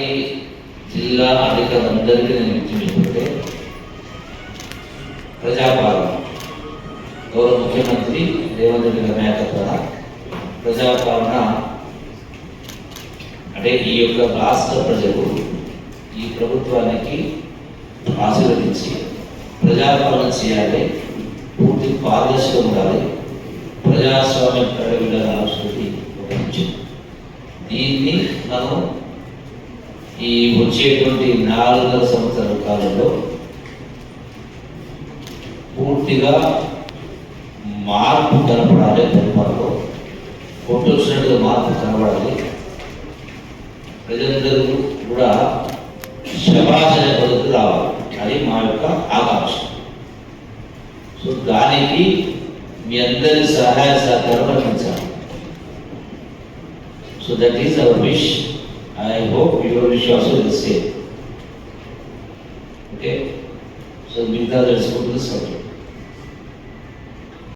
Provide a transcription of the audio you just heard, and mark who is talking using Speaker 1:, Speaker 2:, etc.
Speaker 1: రాష్ట్రానికి జిల్లా అధికారులందరికీ నేను విజ్ఞప్తి ప్రజాపాలన గౌరవ ముఖ్యమంత్రి రేవంత్ రెడ్డి గారి నాయకత్వాన ప్రజాపాలన అంటే ఈ యొక్క రాష్ట్ర ప్రజలు ఈ ప్రభుత్వానికి ఆశీర్వదించి ప్రజాపాలన చేయాలి, పూర్తి పారదర్శకం ఉండాలి, ప్రజాస్వామ్య విధాన ఆవిష్కృతి దీన్ని మనం ఈ వచ్చేటువంటి 4 సంవత్సరాల కాలంలో పూర్తిగా మార్పు కనపడాలి. పరిపాలనలో కొట్టొచ్చినట్టుగా మార్పు కనపడాలి. ప్రజలందరూ కూడా శభాషణ పద్ధతులు రావాలి. అది మా యొక్క ఆకాంక్ష. సో దానికి మీ అందరి సహాయ సహకారం అందించాలి. So that is our wish. I hope your wish also is the same. Okay? So with that, let's go to the subject.